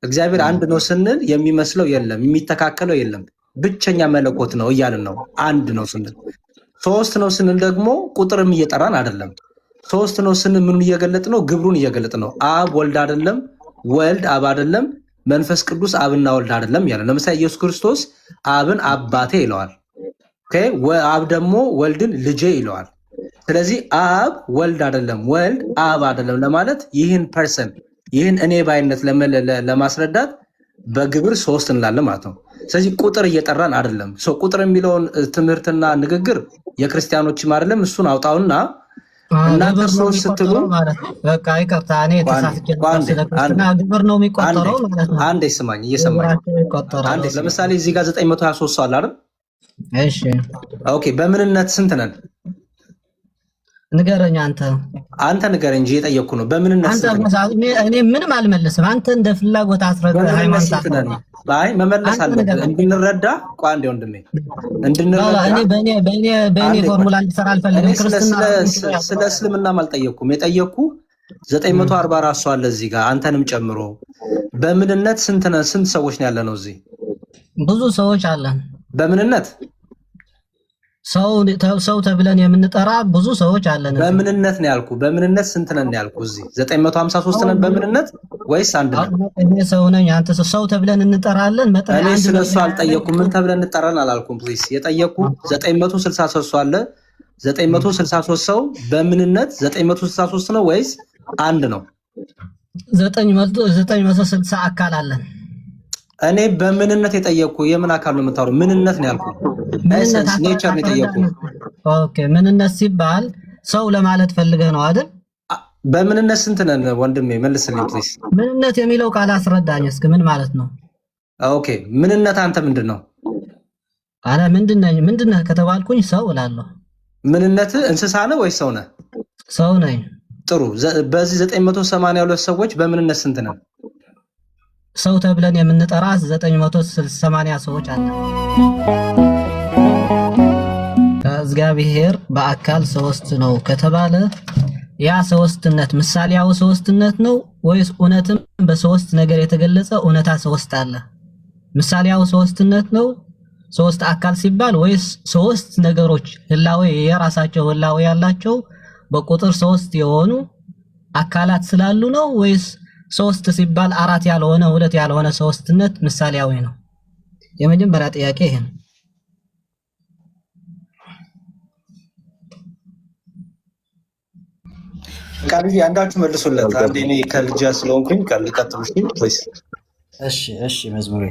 እግዚአብሔር አንድ ነው ስንል የሚመስለው የለም፣ የሚተካከለው የለም፣ ብቸኛ መለኮት ነው እያልን ነው። አንድ ነው ስንል ሶስት ነው ስንል ደግሞ ቁጥርም እየጠራን አይደለም። ሶስት ነው ስንል ምኑን እየገለጥ ነው? ግብሩን እየገለጥ ነው። አብ ወልድ አይደለም፣ ወልድ አብ አይደለም፣ መንፈስ ቅዱስ አብና ወልድ አይደለም ያለ። ለምሳሌ ኢየሱስ ክርስቶስ አብን አባቴ ይለዋል። ኦኬ፣ አብ ደግሞ ወልድን ልጄ ይለዋል። ስለዚህ አብ ወልድ አይደለም፣ ወልድ አብ አይደለም ለማለት ይህን ፐርሰን ይህን እኔ ባይነት ለማስረዳት በግብር ሶስት እንላለን ማለት ነው። ስለዚህ ቁጥር እየጠራን አይደለም። ቁጥር የሚለውን ትምህርትና ንግግር የክርስቲያኖችም አይደለም። እሱን አውጣውና እናንተ ሶስት ስትሉ በቃ ይቅርታ፣ እኔ ተሳስቼ ግብር ነው የሚቆጠረው ማለት ነው። አንዴ ስማኝ፣ እየሰማኝ አንዴ። ለምሳሌ እዚህ ጋር 923 ሰው አለ አይደል? እሺ ኦኬ፣ በምንነት ስንት ነን? ንገረኝ። አንተ ንገረኝ እንጂ የጠየቅኩ ነው። በምንነት ስንት ነን? እኔ ምንም አልመለስም። አንተ እንደ ፍላጎት አስረዳ። ሃይማኖት አይ መመለስ አለብን እንድንረዳ። ቆይ አንዴ ወንድሜ እንድንረዳ። እኔ በእኔ ፎርሙላ እንድሰራ አልፈልግም። ክርስትና ስለ እስልምናም አልጠየቅኩም። የጠየቅኩ 944 ሰው አለ እዚህ ጋር አንተንም ጨምሮ። በምንነት ስንት ነን? ስንት ሰዎች ነው ያለነው እዚህ? ብዙ ሰዎች አለን። በምንነት ሰው ተብለን የምንጠራ ብዙ ሰዎች አለን። በምንነት ነው ያልኩ። በምንነት ስንት ነን ያልኩ? እዚህ 953 ነን በምንነት ወይስ አንድ ነን? እኔ ሰው ነኝ፣ አንተ ሰው ተብለን እንጠራለን። እኔ ስለሱ አልጠየኩም። ምን ተብለን እንጠራለን አላልኩም። ፕሊስ የጠየኩ 963 ሰው አለ። 963 ሰው በምንነት 963 ነው ወይስ አንድ ነው? 960 አካል አለን። እኔ በምንነት የጠየኩ የምን አካል ነው የምታወራው? ምንነት ነው ያልኩ። ኤሰንስ ኔቸር ነው የጠየኩ። ኦኬ፣ ምንነት ሲባል ሰው ለማለት ፈልገህ ነው አይደል? በምንነት ስንት ነን ወንድሜ? መልስልኝ ፕሊስ። ምንነት የሚለው ቃል አስረዳኝ እስኪ፣ ምን ማለት ነው? ኦኬ፣ ምንነት አንተ ምንድን ነው? አረ ምንድነህ ከተባልኩኝ ሰው እላለሁ። ምንነት እንስሳ ነህ ወይስ ሰው ነህ? ሰው ነኝ። ጥሩ። በዚህ 982 ሰዎች በምንነት ስንት ነን? ሰው ተብለን የምንጠራ 980 ሰዎች አለ። እግዚአብሔር በአካል ሶስት ነው ከተባለ ያ ሶስትነት ምሳሌያዊ ሶስትነት ነው ወይስ እውነትም በሶስት ነገር የተገለጸ እውነታ ሶስት አለ? ምሳሌያዊ ሶስትነት ነው ሶስት አካል ሲባል ወይስ ሶስት ነገሮች ህላዌ የራሳቸው ህላዌ ያላቸው በቁጥር ሶስት የሆኑ አካላት ስላሉ ነው ወይስ ሶስት ሲባል አራት ያልሆነ ሁለት ያልሆነ ሶስትነት ምሳሌያዊ ነው? የመጀመሪያ ጥያቄ ይሄ ነው። ቃልዬ አንዳችሁ መልሱለት። አንዴ እኔ ከልጃ ስለሆንኩኝ ቀጥሉሽ ፕሊዝ። እሺ መዝሙሬ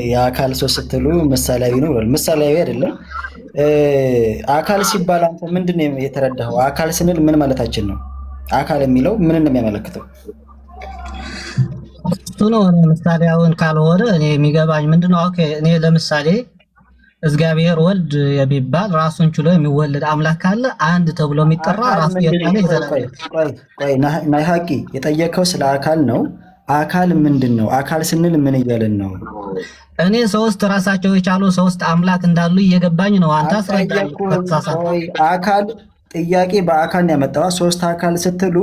የአካል ሶስት ስትሉ ምሳሌያዊ ነው ብሏል። ምሳሌያዊ አይደለም። አካል ሲባል አንተ ምንድን ነው የተረዳኸው? አካል ስንል ምን ማለታችን ነው? አካል የሚለው ምን ነው የሚያመለክተው? እሱ ነው ምሳሌያውን ካልሆነ እኔ የሚገባኝ ምንድነው? ኦኬ እኔ ለምሳሌ እግዚአብሔር ወልድ የሚባል ራሱን ችሎ የሚወለድ አምላክ አለ። አንድ ተብሎ የሚጠራ ራሱ የታለ ይዘላል። ናይ ሀቂ የጠየቀው ስለ አካል ነው። አካል ምንድን ነው? አካል ስንል ምን እያልን ነው? እኔ ሶስት ራሳቸው የቻሉ ሶስት አምላክ እንዳሉ እየገባኝ ነው። አንተ አስረዳኝ። አካል ጥያቄ በአካል ያመጣው ሶስት አካል ስትሉ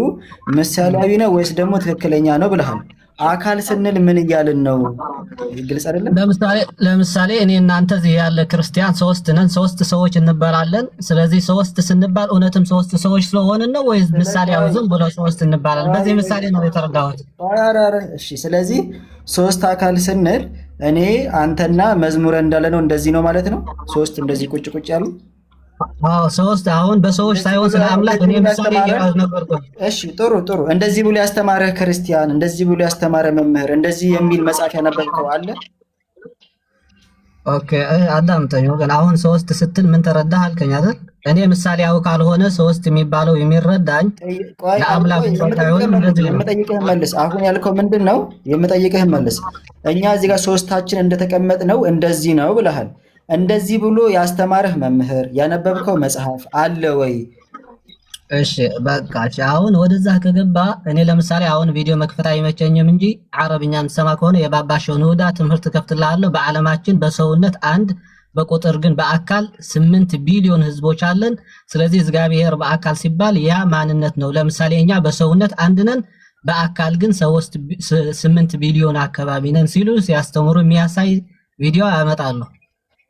ምሳሌያዊ ነው ወይስ ደግሞ ትክክለኛ ነው ብለሃል። አካል ስንል ምን እያልን ነው? ግልጽ አይደለም። ለምሳሌ እኔ እናንተ እዚህ ያለ ክርስቲያን ሶስት ነን፣ ሶስት ሰዎች እንባላለን። ስለዚህ ሶስት ስንባል እውነትም ሶስት ሰዎች ስለሆንን ነው ወይስ ምሳሌያዊ ዝም ብሎ ሶስት እንባላለን? በዚህ ምሳሌ ነው የተረዳሁት። እሺ፣ ስለዚህ ሶስት አካል ስንል እኔ አንተና መዝሙረ እንዳለ ነው እንደዚህ ነው ማለት ነው። ሶስት እንደዚህ ቁጭ ቁጭ ያሉ ሶስት አሁን በሰዎች ሳይሆን ስለ አምላክ እኔ ምሳሌ ነበርኩ። እሺ ጥሩ። እንደዚህ ብሎ ያስተማረ ክርስቲያን፣ እንደዚህ ብሎ ያስተማረ መምህር፣ እንደዚህ የሚል መጽሐፍ ያነበብከው አለ? ኦኬ አዳምጠኝ ወገን። አሁን ሶስት ስትል ምን ተረዳህ አልከኝ አይደል? እኔ ምሳሌያዊ ካልሆነ ሶስት የሚባለው የሚረዳኝ ለአምላክ ሳይሆን የምጠይቅህን መልስ። አሁን ያልከው ምንድን ነው? የምጠይቅህን መልስ። እኛ እዚህ ጋር ሶስታችን እንደተቀመጥ ነው እንደዚህ ነው ብለሃል። እንደዚህ ብሎ ያስተማረህ መምህር ያነበብከው መጽሐፍ አለ ወይ? እሺ በቃ አሁን ወደዛ ከገባ እኔ ለምሳሌ አሁን ቪዲዮ መክፈት አይመቸኝም እንጂ አረብኛ የምትሰማ ከሆነ የባባሸው ንሁዳ ትምህርት ከፍትልሃለሁ። በዓለማችን በሰውነት አንድ በቁጥር ግን በአካል 8 ቢሊዮን ህዝቦች አለን። ስለዚህ እግዚአብሔር በአካል ሲባል ያ ማንነት ነው። ለምሳሌ እኛ በሰውነት አንድ ነን፣ በአካል ግን 8 ቢሊዮን አካባቢ ነን ሲሉ ሲያስተምሩ የሚያሳይ ቪዲዮ ያመጣሉ።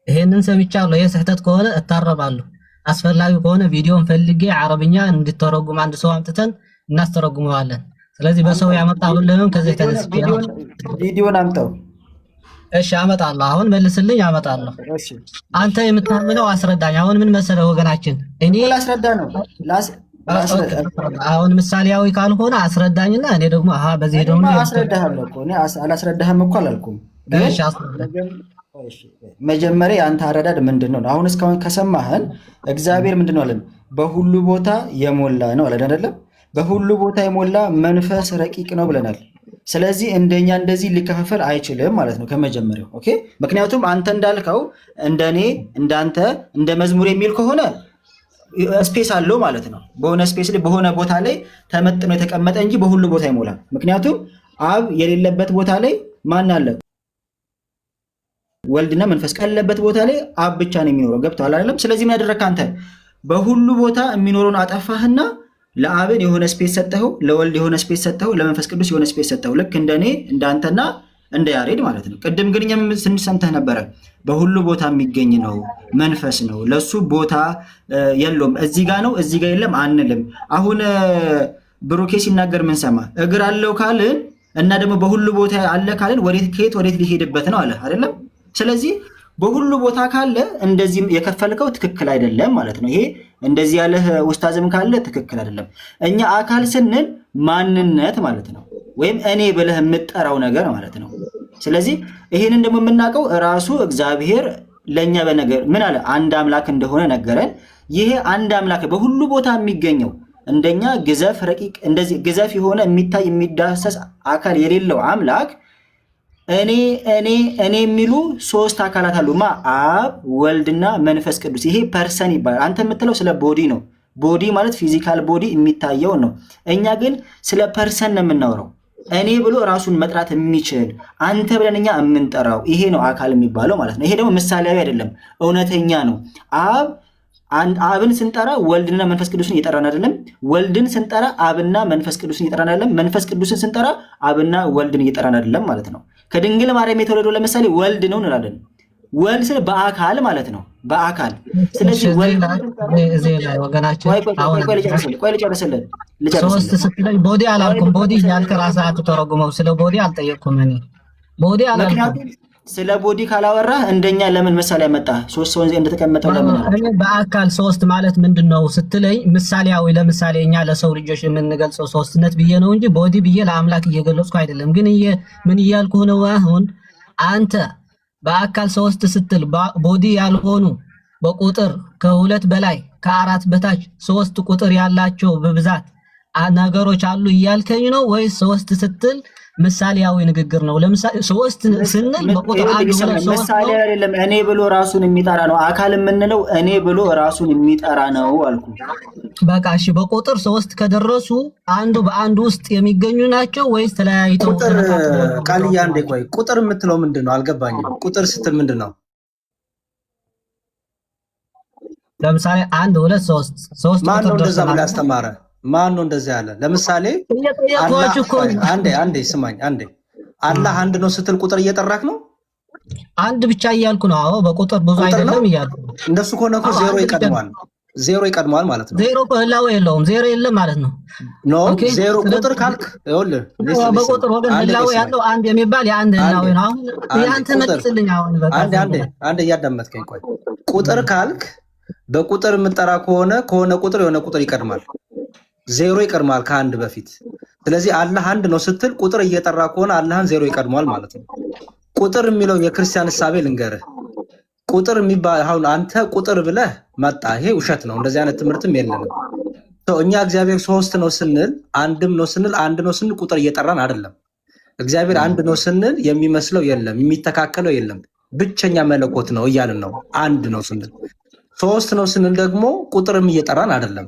ይሄንን ሰምቻለሁ። ይሄ ስህተት ከሆነ እታረባለሁ። አስፈላጊ ከሆነ ቪዲዮን ፈልጌ አረብኛ እንድተረጉም አንድ ሰው አምጥተን እናስተረጉመዋለን። ስለዚህ በሰው ያመጣሁልህም ከዚህ ተነስቼ ነው። ቪዲዮን አምጣው። እሺ አመጣለሁ። አሁን መልስልኝ፣ አመጣለሁ። አንተ የምታምነው አስረዳኝ። አሁን ምን መሰለህ ወገናችን፣ እኔ ላስረዳ ነው። አሁን ምሳሌያዊ ካልሆነ አስረዳኝና እኔ ደግሞ በዚህ ደግሞ አስረዳሃለሁ እኮ። እኔ አላስረዳህም እኮ አላልኩም። እሺ አስረዳ። መጀመሪያ የአንተ አረዳድ ምንድን ነው? አሁን እስካሁን ከሰማህን እግዚአብሔር ምንድን ነው አለን? በሁሉ ቦታ የሞላ ነው አለን አይደለም? በሁሉ ቦታ የሞላ መንፈስ ረቂቅ ነው ብለናል። ስለዚህ እንደኛ እንደዚህ ሊከፋፈል አይችልም ማለት ነው ከመጀመሪያው። ኦኬ። ምክንያቱም አንተ እንዳልከው እንደኔ እንዳንተ እንደ መዝሙር የሚል ከሆነ ስፔስ አለው ማለት ነው። በሆነ ስፔስ ላይ በሆነ ቦታ ላይ ተመጥኖ የተቀመጠ እንጂ በሁሉ ቦታ ይሞላል። ምክንያቱም አብ የሌለበት ቦታ ላይ ማን አለ? ወልድና መንፈስ ያለበት ቦታ ላይ አብ ብቻ ነው የሚኖረው። ገብቶሃል አይደለም? ስለዚህ ምን ያደረግህ አንተ? በሁሉ ቦታ የሚኖረውን አጠፋህና ለአብን የሆነ ስፔስ ሰጠኸው፣ ለወልድ የሆነ ስፔስ ሰጠኸው፣ ለመንፈስ ቅዱስ የሆነ ስፔስ ሰጠኸው። ልክ እንደኔ እንዳንተና እንደ ያሬድ ማለት ነው። ቅድም ግን እኛም ስንሰምተህ ነበረ። በሁሉ ቦታ የሚገኝ ነው፣ መንፈስ ነው፣ ለሱ ቦታ የለውም። እዚህ ጋ ነው እዚህ ጋ የለም አንልም። አሁን ብሩኬ ሲናገር ምን ሰማ? እግር አለው ካልን እና ደግሞ በሁሉ ቦታ አለ ካልን ከየት ወዴት ሊሄድበት ነው አለ አይደለም? ስለዚህ በሁሉ ቦታ ካለ እንደዚህ የከፈልከው ትክክል አይደለም ማለት ነው። ይሄ እንደዚህ ያለህ ኡስታዝም ካለ ትክክል አይደለም። እኛ አካል ስንል ማንነት ማለት ነው፣ ወይም እኔ ብለህ የምጠራው ነገር ማለት ነው። ስለዚህ ይሄንን ደግሞ የምናውቀው ራሱ እግዚአብሔር ለእኛ በነገር ምን አለ? አንድ አምላክ እንደሆነ ነገረን። ይሄ አንድ አምላክ በሁሉ ቦታ የሚገኘው እንደኛ ግዘፍ ረቂቅ እንደዚህ ግዘፍ የሆነ የሚታይ የሚዳሰስ አካል የሌለው አምላክ እኔ የሚሉ ሶስት አካላት አሉ። አብ ወልድና መንፈስ ቅዱስ። ይሄ ፐርሰን ይባላል። አንተ የምትለው ስለ ቦዲ ነው። ቦዲ ማለት ፊዚካል ቦዲ የሚታየው ነው። እኛ ግን ስለ ፐርሰን ነው የምናወራው። እኔ ብሎ ራሱን መጥራት የሚችል አንተ ብለን እኛ የምንጠራው ይሄ ነው አካል የሚባለው ማለት ነው። ይሄ ደግሞ ምሳሌያዊ አይደለም፣ እውነተኛ ነው። አብን ስንጠራ ወልድና መንፈስ ቅዱስን እየጠራን አይደለም። ወልድን ስንጠራ አብና መንፈስ ቅዱስን እየጠራን አይደለም። መንፈስ ቅዱስን ስንጠራ አብና ወልድን እየጠራን አይደለም ማለት ነው። ከድንግል ማርያም የተወለደው ለምሳሌ ወልድ ነው እንላለን። ወልድ ስለ በአካል ማለት ነው፣ በአካል። ስለዚህ ሶስት ስትለኝ ቦዲ አላልኩም። ቦዲ ያልክ ራስህ አትተረጉመው። ስለ ቦዲ አልጠየቅኩም እኔ። ቦዲ አላልኩም። ስለ ቦዲ ካላወራህ እንደኛ ለምን ምሳሌ መጣ? ሶስት ሰው እንደተቀመጠው ለምን እኔ በአካል ሶስት ማለት ምንድነው ስትለኝ ምሳሌያዊ፣ ለምሳሌ እኛ ለሰው ልጆች የምንገልጸው ሶስትነት ብዬ ነው እንጂ ቦዲ ብዬ ለአምላክ እየገለጽኩ አይደለም። ግን ምን እያልኩ ነው? አሁን አንተ በአካል ሶስት ስትል ቦዲ ያልሆኑ በቁጥር ከሁለት በላይ ከአራት በታች ሶስት ቁጥር ያላቸው በብዛት ነገሮች አሉ እያልከኝ ነው ወይስ ሶስት ስትል ምሳሌያዊ ንግግር ነው? ለምሳሌ ሶስት ስንል በቁጥር ምሳሌ አይደለም። እኔ ብሎ ራሱን የሚጠራ ነው። አካል የምንለው እኔ ብሎ ራሱን የሚጠራ ነው አልኩ። በቃ እሺ፣ በቁጥር ሶስት ከደረሱ አንዱ በአንዱ ውስጥ የሚገኙ ናቸው ወይስ ተለያይተው? ቃልያ አንዴ ቆይ፣ ቁጥር የምትለው ምንድን ነው? አልገባኝም። ቁጥር ስትል ምንድን ነው? ለምሳሌ 1 2 3 ማን ነው እንደዛ ብሎ ያስተማረ? ማን ነው እንደዛ ያለ? ለምሳሌ አንዴ ስማኝ፣ አንዴ አላህ አንድ ነው ስትል ቁጥር እየጠራክ ነው? አንድ ብቻ እያልኩ ነው። አዎ በቁጥር ብዙ አይደለም እያልኩ። እንደሱ ከሆነ እኮ ዜሮ ይቀድመዋል ማለት ነው። ዜሮ ህላዌ የለውም፣ ዜሮ የለም ማለት ነው። ኖ ዜሮ ቁጥር ካልክ ይኸውልህ፣ በቁጥር ወገን ህላዌ ያለው አንድ የሚባል የአንድ ህላዌ ነው። አሁን ያንተ መልስልኝ። አሁን በቃ አንዴ እያዳመጥከኝ ቆይ። ቁጥር ካልክ በቁጥር የምጠራ ከሆነ ቁጥር የሆነ ቁጥር ይቀድማል። ዜሮ ይቀድማል ከአንድ በፊት። ስለዚህ አላህ አንድ ነው ስትል ቁጥር እየጠራ ከሆነ አላህን ዜሮ ይቀድሟል ማለት ነው። ቁጥር የሚለው የክርስቲያን እሳቤ ልንገርህ። ቁጥር የሚባል አሁን አንተ ቁጥር ብለህ መጣ፣ ይሄ ውሸት ነው። እንደዚህ አይነት ትምህርትም የለንም። እኛ እግዚአብሔር ሶስት ነው ስንል አንድም ነው ስንል አንድ ነው ስንል ቁጥር እየጠራን አይደለም። እግዚአብሔር አንድ ነው ስንል የሚመስለው የለም፣ የሚተካከለው የለም፣ ብቸኛ መለኮት ነው እያልን ነው። አንድ ነው ስንል ሶስት ነው ስንል ደግሞ ቁጥርም እየጠራን አይደለም።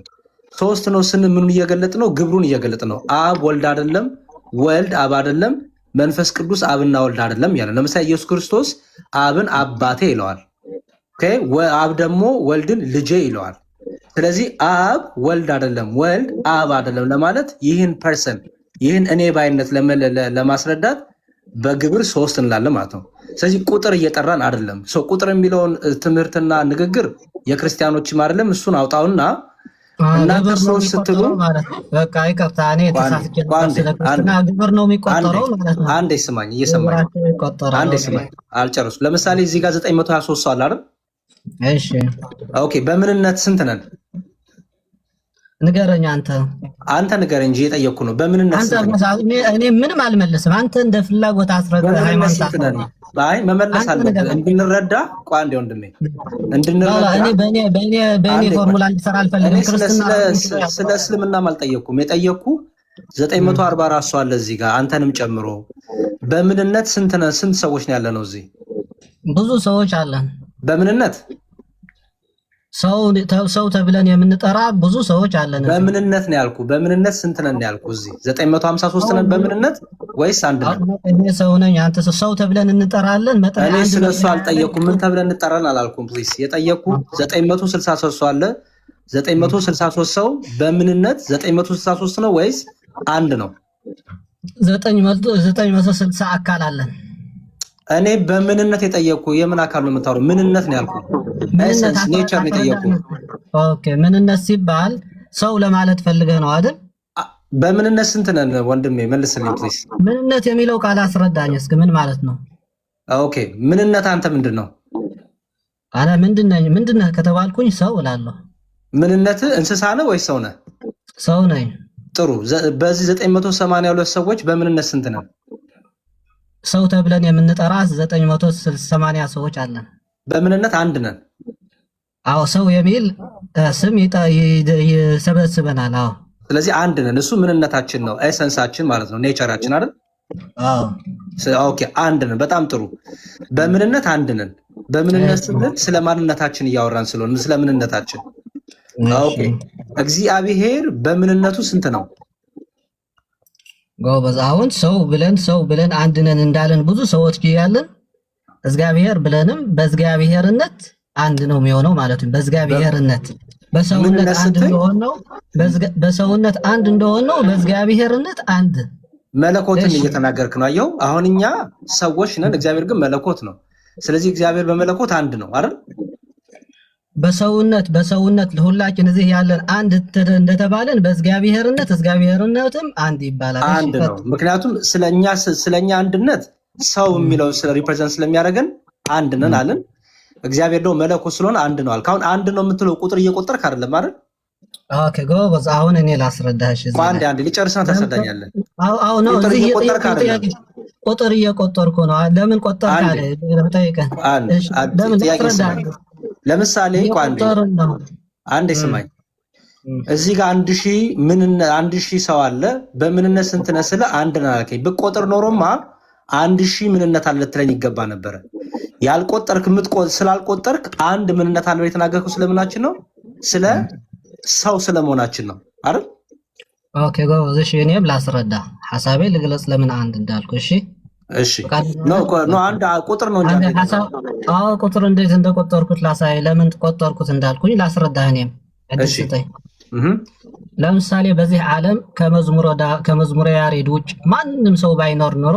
ሶስት ነው ስንል ምን እየገለጥ ነው? ግብሩን እየገለጥ ነው። አብ ወልድ አይደለም፣ ወልድ አብ አይደለም፣ መንፈስ ቅዱስ አብና ወልድ አይደለም ያለ። ለምሳሌ ኢየሱስ ክርስቶስ አብን አባቴ ይለዋል። ኦኬ፣ አብ ደግሞ ወልድን ልጄ ይለዋል። ስለዚህ አብ ወልድ አይደለም፣ ወልድ አብ አይደለም ለማለት ይህን ፐርሰን ይህን እኔ ባይነት ለማስረዳት በግብር 3 እንላለን ማለት ነው። ስለዚህ ቁጥር እየጠራን አይደለም። ቁጥር የሚለውን ትምህርትና ንግግር የክርስቲያኖችም አይደለም። እሱን አውጣውና እናንተ 3 ስትሉ በቃ ይቅርታ፣ እኔ ተሳስቼ ስለክርስትና ግብር ነው የሚቆጠረው ማለት ነው። አንዴ ስማኝ፣ እየሰማኝ አንዴ ስማኝ፣ አልጨርሱ። ለምሳሌ እዚህ ጋር 923 ሰው አለ አይደል? እሺ ኦኬ። በምንነት ስንት ነን? ንገረኝ። አንተ ንገረኝ እንጂ የጠየቅኩ ነው። በምንነት ስንት ነን? እኔ ምንም አልመለስም። አንተ እንደ ፍላጎት አስረዳ። ሃይማኖት አይ መመለስ አለብን እንድንረዳ። ቆይ አንዴ ወንድሜ እንድንረዳ። እኔ በእኔ ፎርሙላ እንድሰራ አልፈልግም። ክርስትና ስለ እስልምናም አልጠየቅኩም። የጠየቅኩ 944 ሰው አለ እዚህ ጋር አንተንም ጨምሮ። በምንነት ስንት ነን? ስንት ሰዎች ነው ያለነው እዚህ? ብዙ ሰዎች አለን። በምንነት ሰው ተብለን የምንጠራ ብዙ ሰዎች አለን። በምንነት ነው ያልኩ። በምንነት ስንት ነን ያልኩ? እዚህ 953 ነን በምንነት ወይስ አንድ ነን? እኔ ሰው ነኝ፣ አንተ ሰው ተብለን እንጠራለን። እኔ ስለሱ አልጠየኩም። ምን ተብለን እንጠራለን አላልኩም። ፕሊስ የጠየቅኩ 963 ሰው አለ። 963 ሰው በምንነት 963 ነው ወይስ አንድ ነው? 960 አካል አለን። እኔ በምንነት የጠየቅኩ የምን አካል ነው የምታወራው? ምንነት ነው ያልኩ። ኤሰንስ ኔቸር ነው የጠየቅኩ። ኦኬ ምንነት ሲባል ሰው ለማለት ፈልገህ ነው አይደል? በምንነት ስንት ነን ወንድሜ? መልስልኝ ፕሊስ። ምንነት የሚለው ቃል አስረዳኝ እስኪ፣ ምን ማለት ነው? ኦኬ ምንነት አንተ ምንድን ነው? አለ ምንድነህ ከተባልኩኝ ሰው እላለሁ። ምንነት እንስሳ ነው ወይስ ሰው ነህ? ሰው ነኝ። ጥሩ። በዚህ 982 ሰዎች በምንነት ስንት ነን? ሰው ተብለን የምንጠራ 980 ሰዎች አለን። በምንነት አንድ ነን። አዎ ሰው የሚል ስም ይሰበስበናል። አዎ ስለዚህ አንድ ነን። እሱ ምንነታችን ነው፣ ኤሰንሳችን ማለት ነው፣ ኔቸራችን አይደል? አዎ ኦኬ አንድ ነን። በጣም ጥሩ። በምንነት አንድ ነን። በምንነት ስንል ስለ ማንነታችን እያወራን ስለሆነ ስለ ምንነታችን። ኦኬ እግዚአብሔር በምንነቱ ስንት ነው? ጎበዝ። አሁን ሰው ብለን አንድ ነን እንዳለን ብዙ ሰዎች ያለን እግዚአብሔር ብለንም በእግዚአብሔርነት አንድ ነው የሚሆነው ማለት ነው። በእግዚአብሔርነት በሰውነት አንድ እንደሆነው በሰውነት አንድ እንደሆነው በእግዚአብሔርነት አንድ መለኮትን እየተናገርክ ነው። አየው አሁን እኛ ሰዎች ነን፣ እግዚአብሔር ግን መለኮት ነው። ስለዚህ እግዚአብሔር በመለኮት አንድ ነው አይደል? በሰውነት ለሁላችን እዚህ ያለን አንድ እንደተባለን በእግዚአብሔርነትም አንድ ይባላል። አንድ ነው። ምክንያቱም ስለኛ አንድነት ሰው የሚለው ሪፕሬዘንት ስለሚያደርገን አንድ ነን አለን። እግዚአብሔር ደግሞ መለኮት ስለሆነ አንድ ነው አልክ። አሁን አንድ ነው የምትለው ቁጥር እየቆጠርክ አይደለም አይደል? ኦኬ ጎበዝ። አሁን እኔ ላስረዳሽ። አንድ ሊጨርስና ታስረዳኛለህ። አዎ ነው። እዚህ ቁጥር እየቆጠርኩ ነው። ለምን ቆጠርክ አለ ጠይቀን። ለምን ታስረዳለህ? ለምሳሌ አንዴ ስማኝ። እዚህ ጋር 1000 ሰው አለ። በምንነት ስንት ነህ ስለ አንድ ነን አልከኝ። ብቆጥር ኖሮማ 1000 ምንነት አለ ልትለኝ ይገባ ነበረ። ያልቆጠርክ ስላልቆጠርክ አንድ ምንነት አለ የተናገርኩ ስለምናችን ነው፣ ስለ ሰው ስለመሆናችን ነው አይደል? ኦኬ ጎበዝ። እሺ እኔም ላስረዳ፣ ሐሳቤ ልግለጽ ለምን አንድ እንዳልኩ። እሺ ኖ አንድ ቁጥር ነው እንጂ አዎ ቁጥር እንዴት እንደቆጠርኩት ላሳይ፣ ለምን ቆጠርኩት እንዳልኩኝ ላስረዳህ። እኔም እድስተኝ ለምሳሌ በዚህ ዓለም ከመዝሙረ ያሬድ ውጭ ማንም ሰው ባይኖር ኖሮ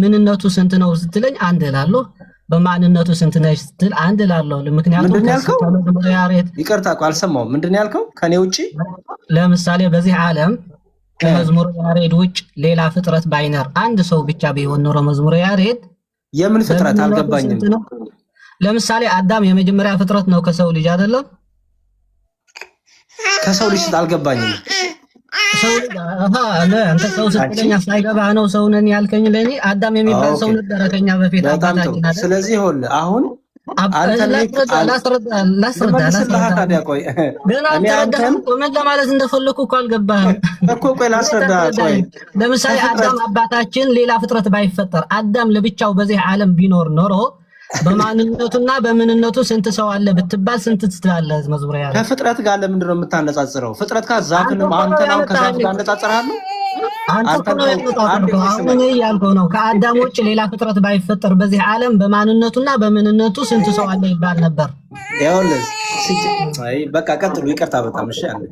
ምንነቱ ስንት ነው ስትለኝ አንድ እላለሁ። በማንነቱ ስንት ነሽ ስትል አንድ እላለሁ። ምክንያቱም ከመዝሙረ ያሬድ ይቅርታ እኮ አልሰማሁም። ምንድን ነው ያልከው? ከኔ ውጪ ለምሳሌ በዚህ ዓለም ከመዝሙረ ያሬድ ውጭ ሌላ ፍጥረት ባይኖር አንድ ሰው ብቻ ቢሆን ኖሮ መዝሙረ ያሬድ የምን ፍጥረት አልገባኝም። ለምሳሌ አዳም የመጀመሪያ ፍጥረት ነው ከሰው ልጅ አይደለም? ከሰው ልጅ አልገባኝም። አንተ ሰው ስትለኝ ሳይገባህ ነው ሰው ነን ያልከኝ። ለኔ አዳም የሚባል ሰው ነበረ ከኛ በፊት አባታችን አይደል? ስለዚህ ሆል አሁን ለማለት እንደፈለኩ እኮ አልገባህም እኮ። ቆይ ላስረዳ። ለምሳሌ አዳም አባታችን ሌላ ፍጥረት ባይፈጠር አዳም ለብቻው በዚህ ዓለም ቢኖር ኖሮ በማንነቱና በምንነቱ ስንት ሰው አለ ብትባል ስንት ትላለህ? መዝሙረ ያሬድ ከፍጥረት ጋር ለምንድን ነው የምታነጻጽረው? ፍጥረት ጋር ዛፍንም አንተናው ከዛፍ ጋር አነጻጽራለሁ። አንተ እኮ ነው የተጣጣርከው። አሁን እኔ እያልከው ነው ከአዳም ውጭ ሌላ ፍጥረት ባይፈጠር በዚህ ዓለም በማንነቱና በምንነቱ ስንት ሰው አለ ይባል ነበር። ይኸውልህ በቃ ቀጥሉ። ይቅርታ በጣም እሺ አለ።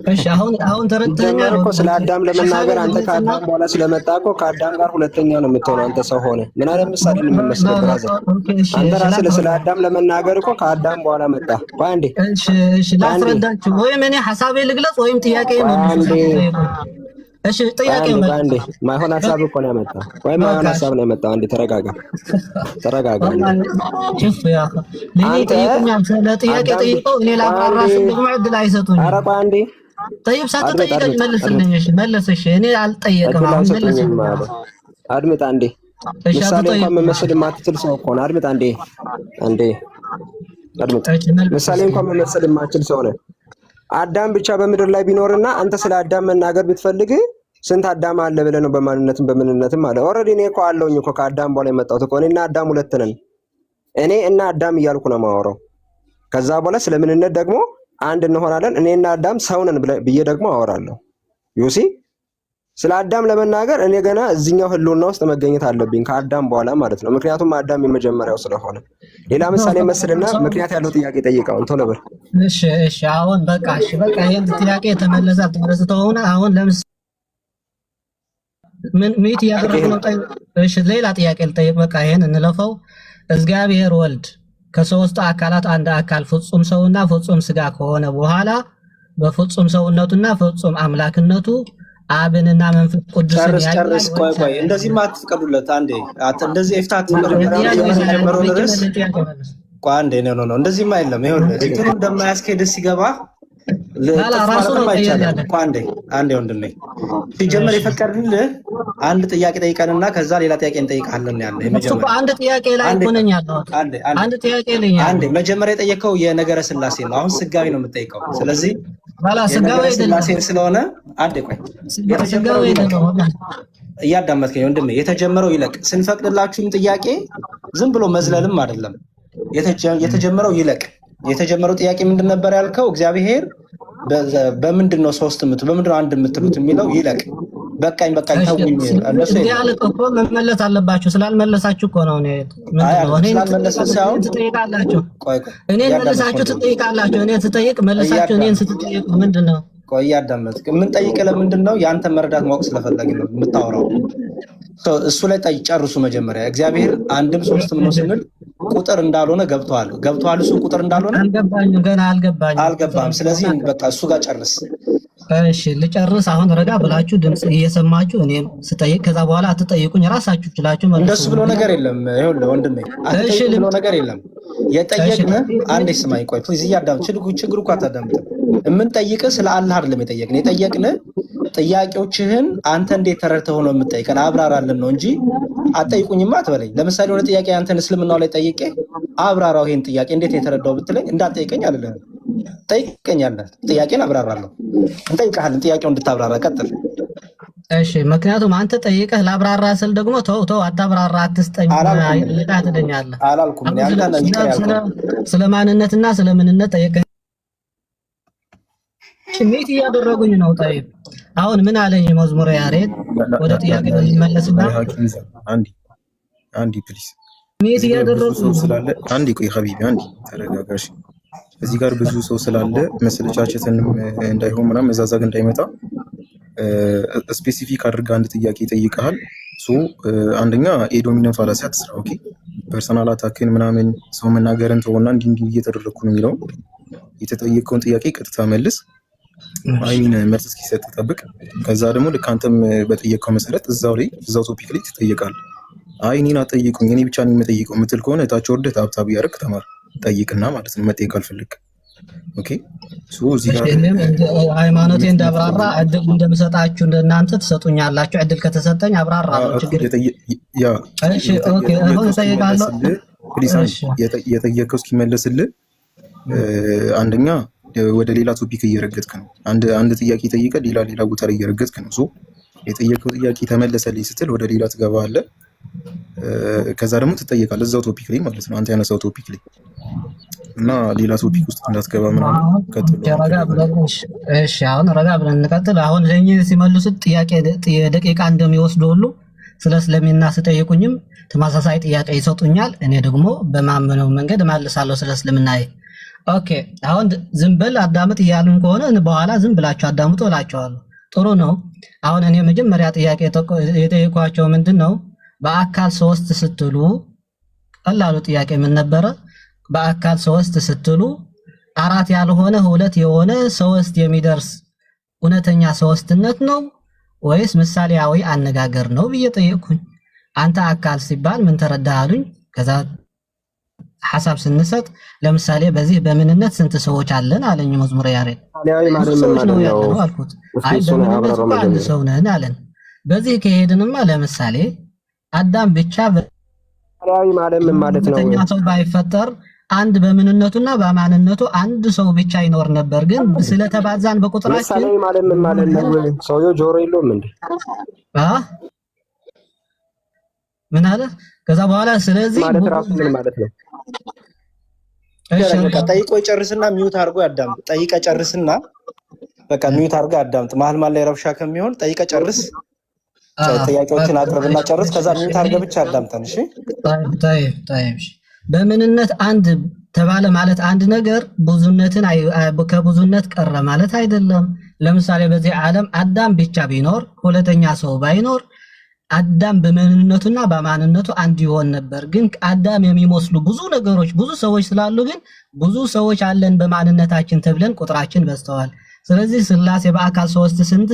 እሺ አሁን ተረድተኛል እኮ ስለ አዳም ለመናገር አንተ ከአዳም በኋላ ስለመጣ እኮ ከአዳም ጋር ሁለተኛ ነው የምትሆነው አንተ ሰው ሆነ። ምን አለ ምሳሌ የምመስለው ብራዘር፣ አንተ ራስህ ስለ አዳም ለመናገር እኮ ከአዳም በኋላ መጣ። ቆይ አንዴ እሺ ላስረዳችሁ፣ ወይም እኔ ሐሳቤ ልግለጽ ወይም ጥያቄ መልስ። እሺ ጥያቄ መልስ። አንዴ ማይሆን ሐሳብ እኮ ነው ያመጣው፣ ወይም ማይሆን ሐሳብ ነው ያመጣው። አንዴ ተረጋጋ። ሽፍ ያ ለኔ ጠይቁኛል። ስለ ጥያቄ ጠይቀው እኔ ላብራራ ስል ደግሞ ዕድል አይሰጡኝም። ኧረ ቆይ አንዴ طيب ሳትጠይቀኝ መልስልኝ። እሺ መለሰሽ። እኔ አልጠየቅም። አሁን መልስልኝ። አድምጥ አንዴ። ምሳሌ እንኳን መመሰል የማትችል ሰው እኮ ነው። አድምጥ አንዴ አድምጥ። ምሳሌ እንኳን መመሰል የማትችል ሰው ነው። አዳም ብቻ በምድር ላይ ቢኖርና አንተ ስለ አዳም መናገር ብትፈልግ ስንት አዳም አለ ብለህ ነው በማንነትም በምንነትም አለ። ኦልሬዲ እኔ እኮ አለሁኝ እኮ ከአዳም በኋላ የመጣሁት እኮ እኔና አዳም ሁለት ነን። እኔ እና አዳም እያልኩ ነው የማወራው። ከዛ በኋላ ስለ ምንነት ደግሞ አንድ እንሆናለን። እኔና አዳም ሰው ነን ብዬ ደግሞ አወራለሁ። ዩሲ ስለ አዳም ለመናገር እኔ ገና እዚህኛው ህልውና ውስጥ መገኘት አለብኝ ከአዳም በኋላ ማለት ነው። ምክንያቱም አዳም የመጀመሪያው ስለሆነ። ሌላ ምሳሌ መስልና ምክንያት ያለው ጥያቄ ጠይቀው ቶሎ በል። እሺ አሁን በቃ ይሄን ጥያቄ ተመለሰው። አሁን ለምሳሌ ምን ሚት ያደረገ ነው? እሺ ሌላ ጥያቄ ልጠይቅ። በቃ ይሄን እንለፈው። እግዚአብሔር ወልድ ከሶስቱ አካላት አንድ አካል ፍጹም ሰውና ፍጹም ስጋ ከሆነ በኋላ በፍጹም ሰውነቱና ፍጹም አምላክነቱ አብንና መንፈስ ቅዱስን ጨርስ። ቆይ እንደዚህ ማትፈቀዱለት አንዴ እንደዚህ ኤፍታት ተጀመረው ድረስ ቆይ አንዴ ነው እንደዚህማ የለም። ይኸውልህ እንትኑ እንደማያስኬድ ሲገባ ራሱ ነው አይደለም። አንዴ ወንድሜ ሲጀመር የፈቀድልህ አንድ ጥያቄ ጠይቀንና ከዛ ሌላ ጥያቄ እንጠይቃለን ያለ የመጀመሪያ አንድ ጥያቄ ላይ እኮ ነኝ ያለው። አንድ ጥያቄ ላይ አንዴ መጀመሪያ የጠየቀው የነገረ ስላሴ ነው። አሁን ስጋዊ ነው የምጠይቀው። ስለዚህ ስጋዊ ስላሴ ስለሆነ አንዴ ቆይ እያዳመጥከኝ ወንድሜ የተጀመረው ይለቅ። ስንፈቅድላችሁም ጥያቄ ዝም ብሎ መዝለልም አይደለም። የተጀመረው ይለቅ። የተጀመረው ጥያቄ ምንድን ነበር ያልከው? እግዚአብሔር በምንድን ነው ሶስት በምንድን ነው አንድ የምትሉት የሚለው ይለቅ። በቃኝ ተውኝ። እነሱ እኮ መመለስ አለባችሁ። ስላልመለሳችሁ እኮ ነው ትጠይቃላችሁ። እኔን መልሳችሁ ትጠይቃላችሁ። እኔን ስጠይቅ መልሳችሁ እኔን ስትጠይቁ ምንድን ነው? ቆይ እያዳመጥክ የምንጠይቅህ ለምንድን ነው? የአንተ መረዳት ማወቅ ስለፈለግን ነው የምታወራው። እሱ ላይ ጨርሱ። መጀመሪያ እግዚአብሔር አንድም ሶስትም ነው ስንል ቁጥር እንዳልሆነ ገብቶሃል። እሱ ቁጥር እንዳልሆነ ገና አልገባም። ስለዚህ በቃ እሱ ጋር ጨርስ። እሺ ልጨርስ። አሁን ረጋ ብላችሁ ድምጽ እየሰማችሁ እኔም ስጠይቅ ከዛ በኋላ አትጠይቁኝ። ራሳችሁ ችላችሁ መልሱ። እንደሱ ብሎ ነገር የለም። ይኸውልህ ወንድሜ አትጠይቅ ብሎ ነገር የለም። የጠየቅን አንዴ ስማኝ። ቆይ ፕሊዝ እያዳምጥ። ችግሩ እኮ አታዳምጥም። የምንጠይቅህ ስለ አላህ አይደለም የጠየቅን ጥያቄዎችህን አንተ እንዴት ተረድተህ ሆኖ የምትጠይቀን አብራራልን ነው እንጂ አትጠይቁኝማ አትበለኝ። ለምሳሌ የሆነ ጥያቄ አንተን እስልምናው ላይ ጠይቄ አብራራው ይሄን ጥያቄ እንዴት የተረዳው ብትለኝ እንዳትጠይቀኝ አልልህም። ጠይቀኛለህ፣ ጥያቄን አብራራለሁ። እንጠይቅሃለን ጥያቄውን እንድታብራራ ቀጥል። እሺ ምክንያቱም አንተ ጠይቀህ ላብራራ ስል ደግሞ ተው አታብራራ፣ አትስጠኝ ትለኛለህ አላልኩም። ስለ ማንነትና ስለ ምንነት ጠይቀኝ። ስሜት እያደረጉኝ ነው። ጠይብ አሁን ምን አለኝ መዝሙረ ያሬድ? ወደ ጥያቄ ልመለስና አንዲ ፕሊዝ ስሜት እያደረጉኝ ስላለ አንዲ ቆይ ሀቢቢ አንዲ ተረጋጋሽ። እዚህ ጋር ብዙ ሰው ስላለ መሰለቻቸትንም እንዳይሆን ምናምን መዛዛግ እንዳይመጣ ስፔሲፊክ አድርጋ አንድ ጥያቄ ይጠይቃል። አንደኛ የዶሚናንት ፋላሲ አትስራ። ኦኬ ፐርሰናል አታክን ምናምን ሰው መናገርን ተውና እንዲህ እየተደረግኩ ነው የሚለው የተጠየቀውን ጥያቄ ቀጥታ መልስ። አይሚን መልስ እስኪሰጥ ጠብቅ። ከዛ ደግሞ ልክ አንተም በጠየቀው መሰረት እዛው ቶፒክ ላይ ትጠየቃለህ። አይ እኔን አትጠይቁኝ እኔ ብቻ ነኝ የምጠይቀው የምትል ከሆነ እታች ወርደህ ታብታብ ያደርግ ተማር ጠይቅና ማለት ነው። መጠየቅ አልፈልግ። ኦኬ እዚህ ጋር ሃይማኖቴ እንዳብራራ እድል እንደምሰጣችሁ እንደናንተ ትሰጡኛላችሁ። እድል ከተሰጠኝ አብራራለሁ። ችግር እሺ ኦኬ አሁን እጠይቃለሁ። የጠየቀው እስኪመለስልህ አንደኛ ወደ ሌላ ቶፒክ እየረገጥክ ነው። አንድ ጥያቄ ጠይቀህ ሌላ ቦታ ላይ እየረገጥክ ነው። የጠየቀው ጥያቄ ተመለሰልኝ ስትል ወደ ሌላ ትገባለህ። ከዛ ደግሞ ትጠየቃለህ እዛው ቶፒክ ላይ ማለት ነው። አንተ ያነሳው ቶፒክ ላይ እና ሌላ ቶፒክ ውስጥ እንዳትገባ ምናምን ቀጥሎ። እሺ አሁን ረጋ ብለን እንቀጥል። አሁን ለእኚህ ሲመልሱት ጥያቄ የደቂቃ እንደሚወስዱ ሁሉ ስለ እስልምና ስጠይቁኝም ተመሳሳይ ጥያቄ ይሰጡኛል። እኔ ደግሞ በማመነው መንገድ እመልሳለሁ ስለ እስልምና። ኦኬ አሁን ዝም ብል አዳምጥ እያሉን ከሆነ በኋላ ዝም ብላችሁ አዳምጡ እላቸዋለሁ። ጥሩ ነው። አሁን እኔ መጀመሪያ ጥያቄ የጠየኳቸው ምንድነው በአካል ሶስት ስትሉ ቀላሉ ጥያቄ ምን ነበረ? በአካል ሶስት ስትሉ አራት ያልሆነ ሁለት የሆነ ሶስት የሚደርስ እውነተኛ ሶስትነት ነው ወይስ ምሳሌያዊ አነጋገር ነው ብዬ ጠየቅኩኝ። አንተ አካል ሲባል ምን ተረዳህ አሉኝ። ከዛ ሐሳብ ስንሰጥ ለምሳሌ በዚህ በምንነት ስንት ሰዎች አለን አለኝ መዝሙረ ያሬድ። ሰዎች ነው ያለው አልኩት። አይ በምንነት አንድ ሰው ነን አለን። በዚህ ከሄድንማ ለምሳሌ አዳም ብቻ ምሳሌያዊ ማለት ምን ማለት ነው? ሁለተኛ ሰው ባይፈጠር አንድ በምንነቱና በማንነቱ አንድ ሰው ብቻ ይኖር ነበር። ግን ስለተባዛን በቁጥራችን ምሳሌያዊ ማለት ምን ማለት ነው? ሰውየው ጆሮ የለውም እንዴ? ምን አለ? ከዛ በኋላ ስለዚህ ማለት ራሱ ምን ማለት ነው? እሺ ጠይቆ ይጨርስና ሚውት አድርጎ ያዳምጥ። ጠይቀ ጨርስና በቃ ሚውት አድርጎ ያዳምጥ። መሀል ላይ ረብሻ ከሚሆን ጠይቀ ጨርስ። ጥያቄዎችን አቅርብና ጨርስ። ከዛ ሚውት አድርገህ ብቻ አዳምጠን። እሺ ታይም በምንነት አንድ ተባለ ማለት አንድ ነገር ብዙነትን ከብዙነት ቀረ ማለት አይደለም። ለምሳሌ በዚህ ዓለም አዳም ብቻ ቢኖር ሁለተኛ ሰው ባይኖር አዳም በምንነቱና በማንነቱ አንድ ይሆን ነበር። ግን አዳም የሚመስሉ ብዙ ነገሮች ብዙ ሰዎች ስላሉ ግን ብዙ ሰዎች አለን በማንነታችን ተብለን ቁጥራችን በዝተዋል። ስለዚህ ሥላሴ በአካል ሶስት ስንት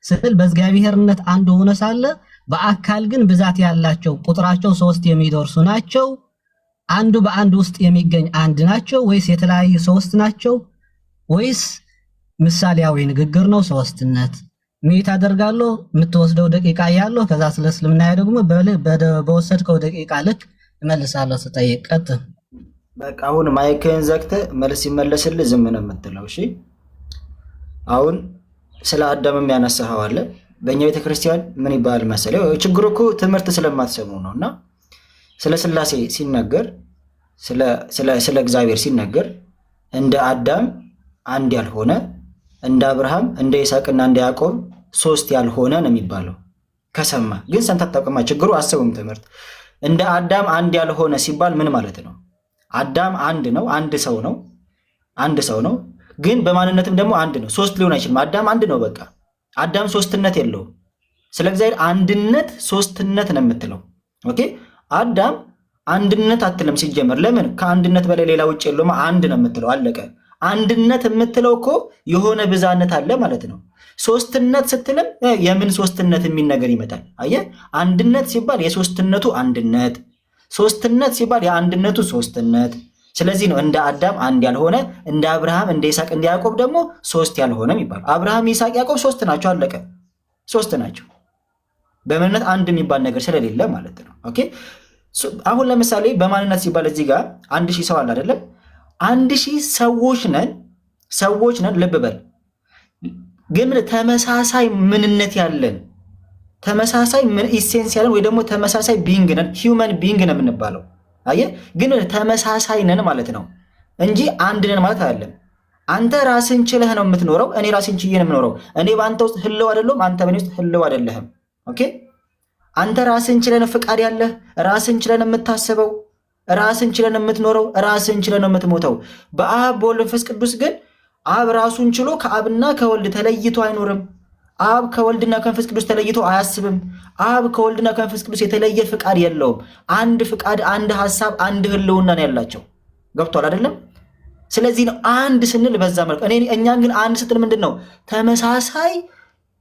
ስል በእግዚአብሔርነት አንድ ሆነ ሳለ በአካል ግን ብዛት ያላቸው ቁጥራቸው ሶስት የሚደርሱ ናቸው። አንዱ በአንድ ውስጥ የሚገኝ አንድ ናቸው ወይስ የተለያዩ ሶስት ናቸው ወይስ ምሳሌያዊ ንግግር ነው ሶስትነት? ሚት አደርጋለሁ የምትወስደው ደቂቃ ያለው ከዛ ስለ እስልምና ደግሞ በወሰድከው ደቂቃ ልክ እመልሳለሁ ስጠይቅ። ቀጥል በቃ አሁን ማይክህን ዘግተህ መልስ ይመለስልህ ዝም ነው የምትለው። እሺ አሁን ስለ አዳምም ያነሳኸው አለ። በእኛ ቤተክርስቲያን ምን ይባል መሰለህ? ችግሩ እኮ ትምህርት ስለማትሰሙ ነውና ስለ ሥላሴ ሲነገር ስለ እግዚአብሔር ሲነገር እንደ አዳም አንድ ያልሆነ እንደ አብርሃም እንደ ይስሐቅና እንደ ያዕቆብ ሶስት ያልሆነ ነው የሚባለው። ከሰማ ግን ሰምተህ አታውቅም። ችግሩ አስቡም ትምህርት እንደ አዳም አንድ ያልሆነ ሲባል ምን ማለት ነው? አዳም አንድ ነው፣ አንድ ሰው ነው። ግን በማንነትም ደግሞ አንድ ነው። ሶስት ሊሆን አይችልም። አዳም አንድ ነው። በቃ አዳም ሶስትነት የለውም። ስለ እግዚአብሔር አንድነት ሶስትነት ነው የምትለው። ኦኬ አዳም አንድነት አትልም ሲጀመር። ለምን? ከአንድነት በላይ ሌላ ውጭ የለውም። አንድ ነው የምትለው። አለቀ። አንድነት የምትለው እኮ የሆነ ብዛነት አለ ማለት ነው። ሶስትነት ስትልም የምን ሶስትነት የሚል ነገር ይመጣል። አየህ፣ አንድነት ሲባል የሶስትነቱ አንድነት፣ ሶስትነት ሲባል የአንድነቱ ሶስትነት። ስለዚህ ነው እንደ አዳም አንድ ያልሆነ እንደ አብርሃም እንደ ይስሐቅ እንደ ያዕቆብ ደግሞ ሶስት ያልሆነ የሚባል። አብርሃም፣ ይስሐቅ፣ ያዕቆብ ሶስት ናቸው። አለቀ። ሶስት ናቸው። በምንነት አንድ የሚባል ነገር ስለሌለ ማለት ነው። ኦኬ አሁን ለምሳሌ በማንነት ሲባል እዚህ ጋር 1000 ሰው አለ አይደለም? 1000 ሰዎች ነን። ልብ በል ግን ተመሳሳይ ምንነት ያለን ተመሳሳይ ኢሴንስ ያለን ወይ ደግሞ ተመሳሳይ ቢንግ ነን። ሂውመን ቢንግ ነው የምንባለው። አየህ፣ ግን ተመሳሳይ ነን ማለት ነው እንጂ አንድ ነን ማለት አይደለም። አንተ ራስን ችለህ ነው የምትኖረው፣ እኔ ራስን ችዬ ነው የምኖረው። እኔ በአንተ ውስጥ ህልው አይደለሁም፣ አንተ በእኔ ውስጥ ህልው አይደለህም። ኦኬ አንተ ራስን ችለን ፍቃድ ያለህ፣ ራስን ችለን የምታስበው፣ ራስን ችለን የምትኖረው፣ ራስን ችለን የምትሞተው። በአብ በወልድ መንፈስ ቅዱስ ግን አብ ራሱን ችሎ ከአብና ከወልድ ተለይቶ አይኖርም። አብ ከወልድና ከመንፈስ ቅዱስ ተለይቶ አያስብም። አብ ከወልድና ከመንፈስ ቅዱስ የተለየ ፍቃድ የለውም። አንድ ፍቃድ፣ አንድ ሀሳብ፣ አንድ ህልውና ነው ያላቸው። ገብቷል አይደለም? ስለዚህ ነው አንድ ስንል በዛ መልኩ። እኛን ግን አንድ ስትል ምንድን ነው? ተመሳሳይ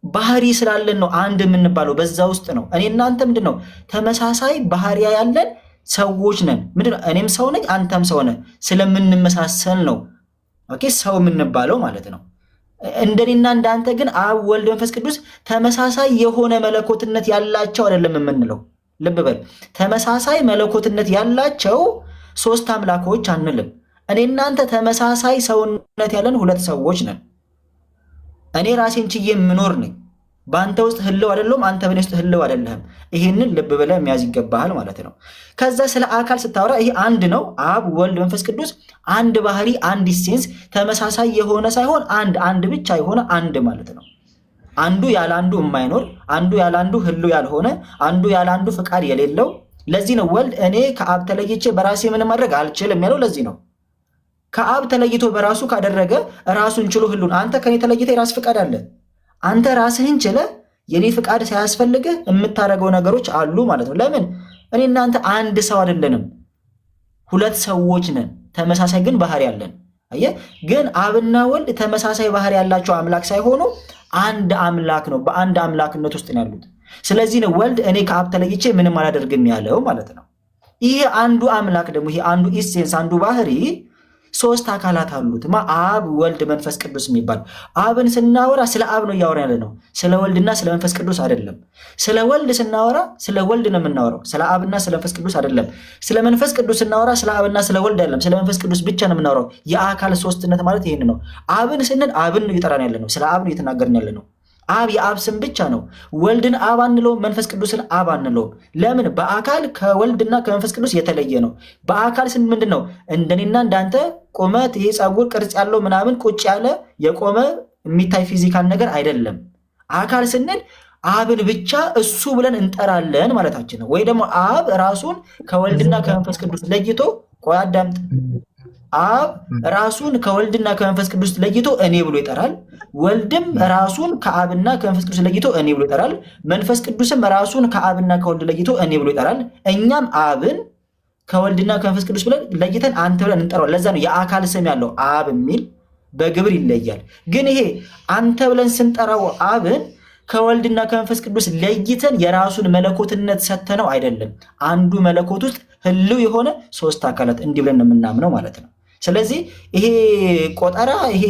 ባህሪ ስላለን ነው አንድ የምንባለው። በዛ ውስጥ ነው እኔ እናንተ ምንድን ነው ተመሳሳይ ባህሪያ ያለን ሰዎች ነን። ምንድነው? እኔም ሰው ነኝ፣ አንተም ሰው ነህ። ስለምንመሳሰል ነው ኦኬ ሰው የምንባለው ማለት ነው። እንደኔና እንዳንተ ግን አብ ወልድ መንፈስ ቅዱስ ተመሳሳይ የሆነ መለኮትነት ያላቸው አይደለም የምንለው። ልብ በል፣ ተመሳሳይ መለኮትነት ያላቸው ሶስት አምላኮች አንልም። እኔ እናንተ ተመሳሳይ ሰውነት ያለን ሁለት ሰዎች ነን። እኔ ራሴን ችዬ የምኖር ነኝ። በአንተ ውስጥ ህልው አይደለም፣ አንተ በእኔ ውስጥ ህልው አይደለህም። ይህንን ልብ ብለህ መያዝ ይገባሃል ማለት ነው። ከዛ ስለ አካል ስታወራ ይሄ አንድ ነው። አብ ወልድ መንፈስ ቅዱስ አንድ ባህሪ፣ አንድ ኢሴንስ፣ ተመሳሳይ የሆነ ሳይሆን አንድ ብቻ የሆነ አንድ ማለት ነው። አንዱ ያለ አንዱ የማይኖር፣ አንዱ ያለ አንዱ ህልው ያልሆነ፣ አንዱ ያለ አንዱ ፍቃድ የሌለው። ለዚህ ነው ወልድ እኔ ከአብ ተለይቼ በራሴ ምንም ማድረግ አልችልም ያለው። ለዚህ ነው ከአብ ተለይቶ በራሱ ካደረገ ራሱን ችሎ ህሉን። አንተ ከኔ ተለይተ የራስ ፍቃድ አለ። አንተ ራስህን ችለ የኔ ፍቃድ ሳያስፈልግህ የምታደርገው ነገሮች አሉ ማለት ነው። ለምን? እኔ እናንተ አንድ ሰው አይደለንም፣ ሁለት ሰዎች ነን። ተመሳሳይ ግን ባህሪ ያለን። አየህ፣ ግን አብና ወልድ ተመሳሳይ ባህሪ ያላቸው አምላክ ሳይሆኑ አንድ አምላክ ነው። በአንድ አምላክነት ውስጥ ነው ያሉት። ስለዚህ ነው ወልድ እኔ ከአብ ተለይቼ ምንም አላደርግም ያለው ማለት ነው። ይሄ አንዱ አምላክ ደግሞ ይሄ አንዱ ኢሴንስ አንዱ ባህሪ ሶስት አካላት አሉት። አብ ወልድ መንፈስ ቅዱስ የሚባል። አብን ስናወራ ስለ አብ ነው እያወራ ያለ ነው፣ ስለ ወልድና ስለ መንፈስ ቅዱስ አይደለም። ስለ ወልድ ስናወራ ስለ ወልድ ነው የምናወራው፣ ስለ አብና ስለ መንፈስ ቅዱስ አይደለም። ስለ መንፈስ ቅዱስ ስናወራ ስለ አብና ስለ ወልድ አይደለም፣ ስለ መንፈስ ቅዱስ ብቻ ነው የምናወራው። የአካል ሶስትነት ማለት ይሄን ነው። አብን ስንል አብን ነው እየጠራን ያለ ነው፣ ስለ አብ ነው እየተናገርን ያለ ነው። አብ የአብ ስም ብቻ ነው። ወልድን አብ አንለውም፣ መንፈስ ቅዱስን አብ አንለውም። ለምን? በአካል ከወልድና ከመንፈስ ቅዱስ የተለየ ነው። በአካል ስን ምንድን ነው? እንደኔና እንዳንተ ቁመት፣ ይሄ ፀጉር ቅርጽ ያለው ምናምን ቁጭ ያለ የቆመ የሚታይ ፊዚካል ነገር አይደለም። አካል ስንል አብን ብቻ እሱ ብለን እንጠራለን ማለታችን ነው። ወይ ደግሞ አብ ራሱን ከወልድና ከመንፈስ ቅዱስ ለይቶ፣ ቆይ አዳምጥ። አብ ራሱን ከወልድና ከመንፈስ ቅዱስ ለይቶ እኔ ብሎ ይጠራል። ወልድም ራሱን ከአብና ከመንፈስ ቅዱስ ለይቶ እኔ ብሎ ይጠራል። መንፈስ ቅዱስም ራሱን ከአብና ከወልድ ለይቶ እኔ ብሎ ይጠራል። እኛም አብን ከወልድና ከመንፈስ ቅዱስ ብለን ለይተን አንተ ብለን እንጠራዋለን። ለዛ ነው የአካል ስም ያለው አብ የሚል በግብር ይለያል። ግን ይሄ አንተ ብለን ስንጠራው አብን ከወልድና ከመንፈስ ቅዱስ ለይተን የራሱን መለኮትነት ሰተነው አይደለም። አንዱ መለኮት ውስጥ ህልው የሆነ ሶስት አካላት እንዲህ ብለን የምናምነው ማለት ነው። ስለዚህ ይሄ ቆጠራ፣ ይሄ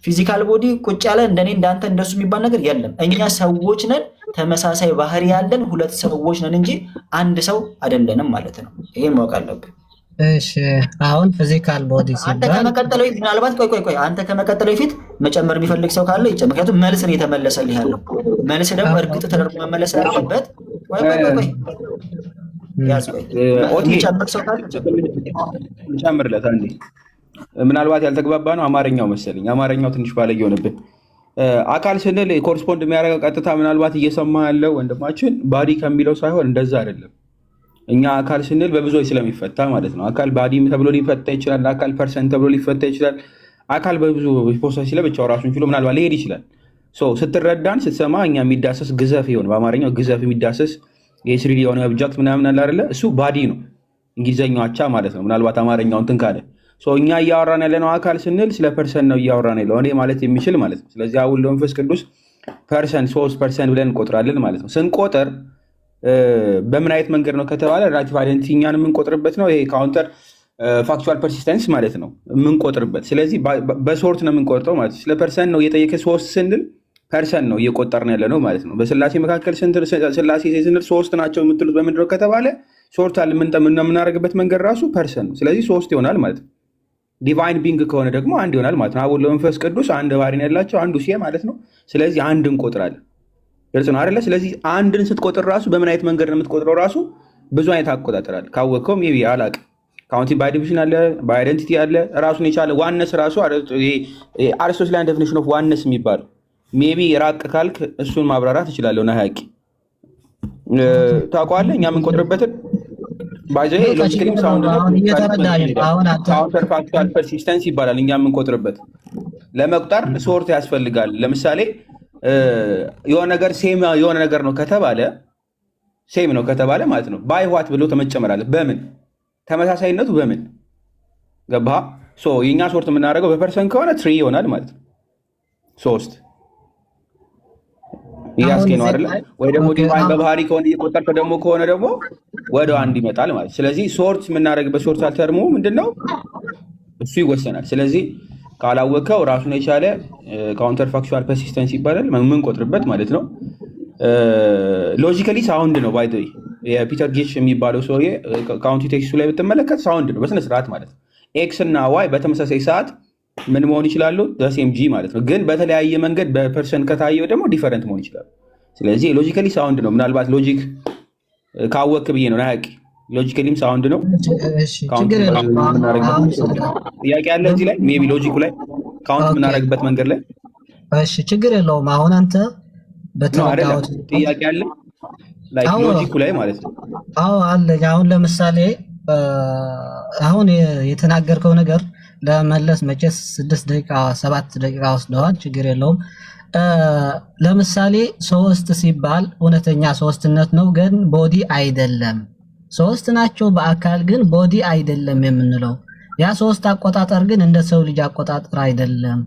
ፊዚካል ቦዲ ቁጭ ያለ እንደኔ እንዳንተ እንደሱ የሚባል ነገር የለም። እኛ ሰዎች ነን፣ ተመሳሳይ ባህሪ ያለን ሁለት ሰዎች ነን እንጂ አንድ ሰው አይደለንም ማለት ነው። ይሄን ማወቅ አለብን። እሺ፣ አሁን ፊዚካል ቦዲ አንተ ከመቀጠል በፊት ምናልባት ቆይ አንተ ከመቀጠል በፊት መጨመር የሚፈልግ ሰው ካለ ይጨምር። ምክንያቱም መልስ ነው የተመለሰልህ ያለው። መልስ ደግሞ እርግጥ ተደርጎ መመለስ ያለበት። ቆይ ያዝ ጨምር ሰው ካለ ጨምርለት አንዴ። ምናልባት ያልተግባባ ነው አማርኛው መሰለኝ። አማርኛው ትንሽ ባለጌ ሆነብን። አካል ስንል ኮረስፖንድ የሚያደርገው ቀጥታ ምናልባት እየሰማ ያለው ወንድማችን ባዲ ከሚለው ሳይሆን እንደዛ አይደለም። እኛ አካል ስንል በብዙዎች ስለሚፈታ ማለት ነው። አካል ባዲ ተብሎ ሊፈታ ይችላል። አካል ፐርሰን ተብሎ ሊፈታ ይችላል። አካል በብዙ ፕሮሰስ ብቻው ራሱን ችሎ ምናልባት ሊሄድ ይችላል። ስትረዳን ስትሰማ እኛ የሚዳሰስ ግዘፍ ይሆን በአማርኛው ግዘፍ የሚዳሰስ የስሪዲ የሆነ ኦብጀክት ምናምን አለ አይደለ? እሱ ባዲ ነው፣ እንግሊዝኛው አቻ ማለት ነው። ምናልባት አማርኛው እንትን ካለ እኛ እያወራን ያለነው አካል ስንል ስለ ፐርሰን ነው እያወራን ያለው እኔ ማለት የሚችል ማለት ነው። ስለዚህ አሁን ለመንፈስ ቅዱስ ፐርሰን 3% ብለን እንቆጥራለን ማለት ነው። ስንቆጥር በምን አይነት መንገድ ነው ከተባለ ሪላቲቭ አይደንቲቲ እኛን የምንቆጥርበት ነው። ይሄ ካውንተር ፋክቹዋል ፐርሲስተንስ ማለት ነው የምንቆጥርበት። ስለዚህ በሶርት ነው የምንቆጥረው ማለት ነው። ስለ ፐርሰን ነው እየጠየቀ 3 ስንል ፐርሰን ነው እየቆጠርን ያለ ነው ማለት ነው። በስላሴ መካከል ስላሴ ስንል 3 ናቸው የምትሉት በምንድን ነው ከተባለ ሶርት የምናደርግበት መንገድ ራሱ ፐርሰን ነው። ስለዚህ 3 ይሆናል ማለት ነው። ዲቫይን ቢንግ ከሆነ ደግሞ አንድ ይሆናል ማለት ነው። አሁን ለመንፈስ ቅዱስ አንድ ባህሪ ያላቸው አንዱ ሲየ ማለት ነው። ስለዚህ አንድ እንቆጥራለን። ግልጽ ነው አይደለ? ስለዚህ አንድን ስትቆጥር ራሱ በምን አይነት መንገድ ነው የምትቆጥረው? ራሱ ብዙ አይነት አቆጣጠራል። ካወቅከው ሜይ ቢ አላቅም። ካውንቲንግ ባይ ዲቪዥን አለ፣ ባይ አይደንቲቲ አለ፣ ራሱን የቻለ ዋነስ ራሱ አሪስቶትላን ዴፊኒሽን ኦፍ ዋነስ የሚባለው ሜይ ቢ ራቅ ካልክ እሱን ማብራራት እችላለሁ። ና ሀቂ ታውቀዋለህ። እኛ የምንቆጥርበትን ሎጂካሊም ካውንተር ፋክቹዋል ፐርሲስተንስ ይባላል። እኛ የምንቆጥርበት ለመቁጠር ሶርት ያስፈልጋል። ለምሳሌ የሆነ ነገር ሴም የሆነ ነገር ነው ከተባለ ሴም ነው ከተባለ ማለት ነው ባይ ዋት ብሎ ተመጨመራለ። በምን ተመሳሳይነቱ በምን ገባ? የእኛ ሶርት የምናደርገው በፐርሰን ከሆነ 3 ይሆናል ማለት ነው። 3 እያስኬ ነው አይደለ? ወይ ደግሞ ዲቫይን በባህሪ ከሆነ እየቆጠርከ ደግሞ ከሆነ ደግሞ ወደ 1 ይመጣል ማለት። ስለዚህ ሶርት የምናደርግበት ሶርት አልተርሙ ምንድነው እሱ ይወሰናል። ስለዚህ ካላወቀው ራሱን የቻለ ካውንተር ፋክቹዋል ፐርሲስተንስ ይባላል የምንቆጥርበት ማለት ነው። ሎጂካሊ ሳውንድ ነው። ባይ ዘ ወይ የፒተር ጌች የሚባለው ሰውዬ ካውንቲ ቴክስቱ ላይ ብትመለከት ሳውንድ ነው በስነ ስርዓት ማለት ነው። ኤክስ እና ዋይ በተመሳሳይ ሰዓት ምን መሆን ይችላሉ? ሴም ጂ ማለት ነው። ግን በተለያየ መንገድ በፐርሰን ከታየው ደግሞ ዲፈረንት መሆን ይችላሉ። ስለዚህ ሎጂካሊ ሳውንድ ነው። ምናልባት ሎጂክ ካወክ ብዬ ነው ናያቂ ሎጂካሊም ሳውንድ ነው። ችግር የለውም። ጥያቄ አለ እዚህ ላይ ሜይ ቢ ሎጂኩ ላይ ካውንት የምናደርግበት መንገድ ላይ እሺ፣ ችግር የለውም። አሁን አንተ በተረዳሁት ጥያቄ አለ ላይ ሎጂኩ ላይ ማለት ነው። አዎ አለኝ። አሁን ለምሳሌ አሁን የተናገርከው ነገር ለመለስ መቼስ 6 ደቂቃ 7 ደቂቃ ወስደዋል። ችግር የለውም። ለምሳሌ 3 ሲባል እውነተኛ ሶስትነት ነው፣ ግን ቦዲ አይደለም። 3 ናቸው በአካል ግን ቦዲ አይደለም የምንለው ያ 3 አቆጣጠር ግን እንደ ሰው ልጅ አቆጣጠር አይደለም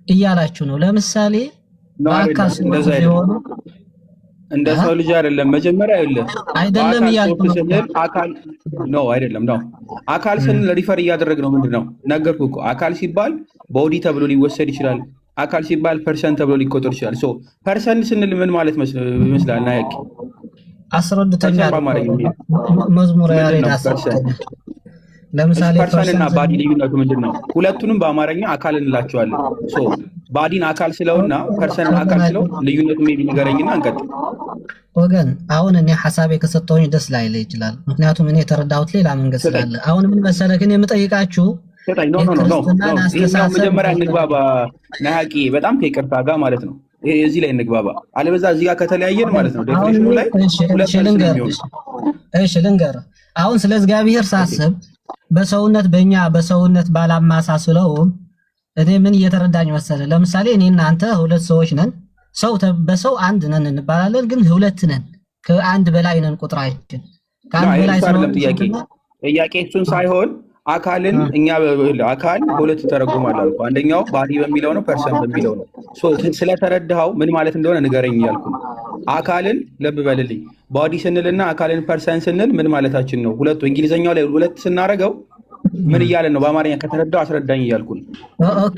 እያላችሁ ነው። ለምሳሌ በአካል ሲሆኑ እንደ ሰው ልጅ አይደለም። መጀመሪያ አይደለም እያልኩ ነው። አካል ነው አይደለም ነው። አካል ስንል ሪፈር እያደረግነው ምንድነው ነገርኩህ እኮ። አካል ሲባል ቦዲ ተብሎ ሊወሰድ ይችላል። አካል ሲባል ፐርሰን ተብሎ ሊቆጠር ይችላል። ሶ ፐርሰን ስንል ምን ማለት ይመስላል? ናያቂ አስረድተኛ መዝሙር ያሬድ አስረድተኛ። ለምሳሌ ፐርሰንና ባዲ ልዩነቱ ምንድነው? ሁለቱንም በአማርኛ አካል እንላቸዋለን። ሶ ባዲን አካል ስለውና ፐርሰንን አካል ስለው ልዩነቱ ሜቢ ንገረኝና እንቀጥል። ወገን አሁን እኔ ሐሳቤ ከሰጠሁኝ ደስ ላይል ይችላል። ምክንያቱም እኔ የተረዳሁት ሌላ መንገድ ስላለ። አሁን ምን መሰለህ ግን የምጠይቃችሁ መጀመሪያ እንግባባ ናያቂ፣ በጣም ከይቅርታ ጋር ማለት ነው። እዚህ ላይ እንግባባ፣ አለበዛ እዚህ ጋር ከተለያየን ማለት ነው ዴፊኒሽኑ ላይ እሺ ልንገርህ። አሁን ስለ እግዚአብሔር ሳስብ በሰውነት በእኛ በሰውነት ባላማሳስለውም እኔ ምን እየተረዳኝ መሰለህ? ለምሳሌ እኔ እናንተ 2 ሰዎች ነን። በሰው አንድ ነን እንባላለን፣ ግን 2 ነን። ከአንድ በላይ ነን ቁጥራችን። ከአንድ በላይ ስለሆነ ጥያቄ እሱን ሳይሆን አካልን እኛ አካል በሁለት ተረጉማል አልኩ። አንደኛው ባዲ በሚለው ነው፣ ፐርሰን በሚለው ነው። ስለተረዳኸው ምን ማለት እንደሆነ ንገረኝ ያልኩ። አካልን ለብ በልልኝ። ባዲ ስንልና አካልን ፐርሰን ስንል ምን ማለታችን ነው? ሁለቱ እንግሊዘኛው ላይ 2 ስናደርገው ምን እያለን ነው? በአማርኛ ከተረዳው አስረዳኝ እያልኩ ነው።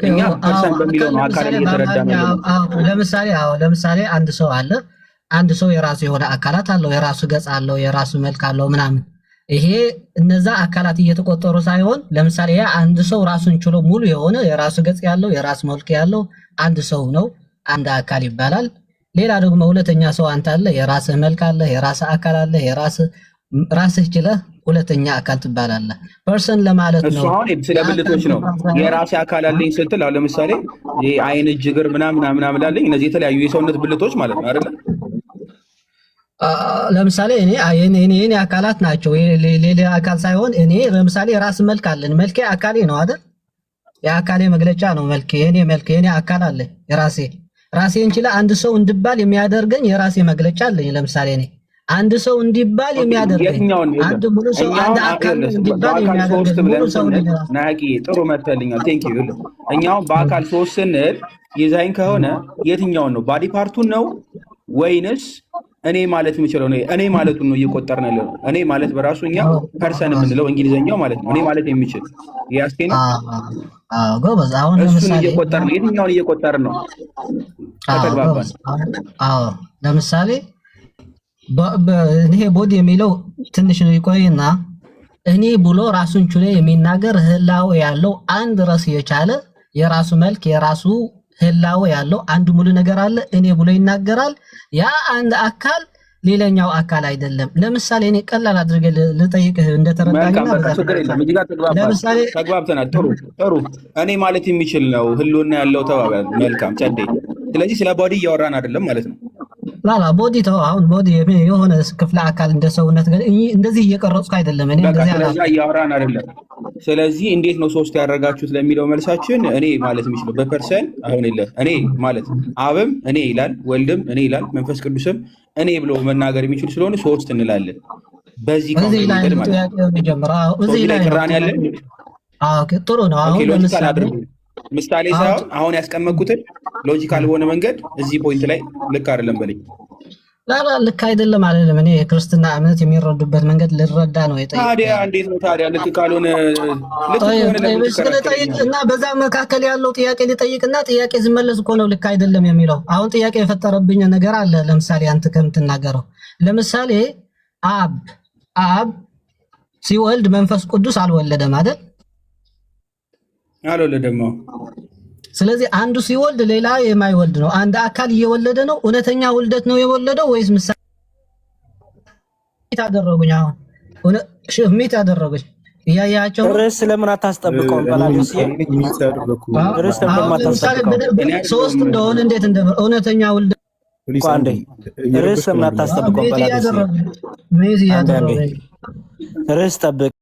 እኛ ፐርሰን በሚለው ነው አካልን እየተረዳ ነው። ለምሳሌ አንድ ሰው አለ። አንድ ሰው የራሱ የሆነ አካላት አለው፣ የራሱ ገጽ አለው፣ የራሱ መልክ አለው ምናምን። ይሄ እነዛ አካላት እየተቆጠሩ ሳይሆን ለምሳሌ ያ አንድ ሰው ራሱን ችሎ ሙሉ የሆነ የራሱ ገጽ ያለው የራሱ መልክ ያለው አንድ ሰው ነው፣ አንድ አካል ይባላል። ሌላ ደግሞ ሁለተኛ ሰው አንተ አለ፣ የራስህ መልክ አለ፣ የራስህ አካል አለ፣ ራስህ ችለህ ሁለተኛ አካል ትባላለህ። ፐርሰን ለማለት ነው። እሱ አሁን ስለ ብልቶች ነው። የራሴ አካል አለኝ ስትል አሁን ለምሳሌ አይን፣ እጅ፣ እግር ምናምን አለኝ። እነዚህ የተለያዩ የሰውነት ብልቶች ማለት ነው አይደል? ለምሳሌ እኔ አካላት ናቸው። ሌላ አካል ሳይሆን እኔ ለምሳሌ ራስ መልክ አለን። መልኬ አካሌ ነው አይደል? የአካሌ መግለጫ ነው መልኬ። የኔ አካል አለ ራሴን ችላ አንድ ሰው እንድባል የሚያደርገኝ የራሴ መግለጫ አለኝ። ለምሳሌ እኔ አንድ ሰው እንዲባል የሚያደርገኝ አንድ ሙሉ ሰው አንድ አካል እንዲባል የሚያደርገኝ ሙሉ ሰው ናቂ ጥሩ መጥተልኛል። ቴንክ ዩ። እኛው በአካል 3 ስንል ይዛኝ ከሆነ የትኛውን ነው? ባዲ ፓርቱን ነው ወይንስ እኔ ማለት የምችለው ነው? እኔ ማለቱን ነው እየቆጠርን ያለው። እኔ ማለት በራሱ እኛ ፐርሰን የምንለው እንግሊዘኛው ማለት ነው። እኔ ማለት የሚችል ያስቴ ነው። ጎበዝ። አሁን ለምሳሌ እየቆጠርን ነው። የትኛውን እየቆጠርን ነው? ከተግባባን። ለምሳሌ ይሄ ቦዲ የሚለው ትንሽ ነው ይቆይና እኔ ብሎ ራሱን ችሎ የሚናገር ህላዌ ያለው አንድ ራስ የቻለ የራሱ መልክ የራሱ ህላዌ ያለው አንድ ሙሉ ነገር አለ። እኔ ብሎ ይናገራል። ያ አንድ አካል ሌላኛው አካል አይደለም። ለምሳሌ እኔ ቀላል አድርገህ ልጠይቅህ እንደተረዳኝና ለምሳሌ ተግባብተናል። ጥሩ እኔ ማለት የሚችል ነው ህልውና ያለው ተባባል። መልካም ጨዴ። ስለዚህ ስለ ቦዲ እያወራን አይደለም ማለት ነው። ላላ ቦዲ ተው። አሁን ቦዲ የሆነ ክፍለ አካል እንደ ሰውነት እንደዚህ እየቀረጽኩ አይደለም። እኔ እንደዚህ እያወራን አይደለም። ስለዚህ እንዴት ነው 3 ያደረጋችሁት ለሚለው መልሳችን እኔ ማለት የሚችለው በፐርሰን አሁን እኔ ማለት አብም እኔ ይላል፣ ወልድም እኔ ይላል፣ መንፈስ ቅዱስም እኔ ብሎ መናገር የሚችል ስለሆነ 3 እንላለን። በዚህ እዚህ ላይ ቅራኔ ያለን ጥሩ ነው። አሁን ምሳሌ ሳይሆን አሁን ያስቀመጥኩትን ሎጂካል በሆነ መንገድ እዚህ ፖይንት ላይ ልክ አይደለም በለኝ። ላላ ልክ አይደለም አይደለም። እኔ የክርስትና እምነት የሚረዱበት መንገድ ልረዳ ነው የጠየቀው። ታዲያ እንዴት ነው ታዲያ? ልክ ካልሆነ እና በዛ መካከል ያለው ጥያቄ ልጠይቅና ጥያቄ ሲመለስ እኮ ነው ልክ አይደለም የሚለው። አሁን ጥያቄ የፈጠረብኝ ነገር አለ። ለምሳሌ አንተ ከምትናገረው ለምሳሌ አብ ሲወልድ መንፈስ ቅዱስ አልወለደም አይደል? አልወለደም። ስለዚህ አንዱ ሲወልድ ሌላ የማይወልድ ነው። አንድ አካል እየወለደ ነው። እውነተኛ ውልደት ነው የወለደው ወይስ ምሳሌ ታደረጉኝ? አሁን ሽሚት አደረጉኝ እያያቸው ርዕስ ስለምን አታስጠብቀውም? በላዲስ ርዕስ ስለምን አታስጠብቀውም? ሶስት እንደሆነ እንዴት እውነተኛ ውልደት አንዴ ርዕስ ስለምን አታስጠብቀውም? በላዲስ ርዕስ ጠብቅ።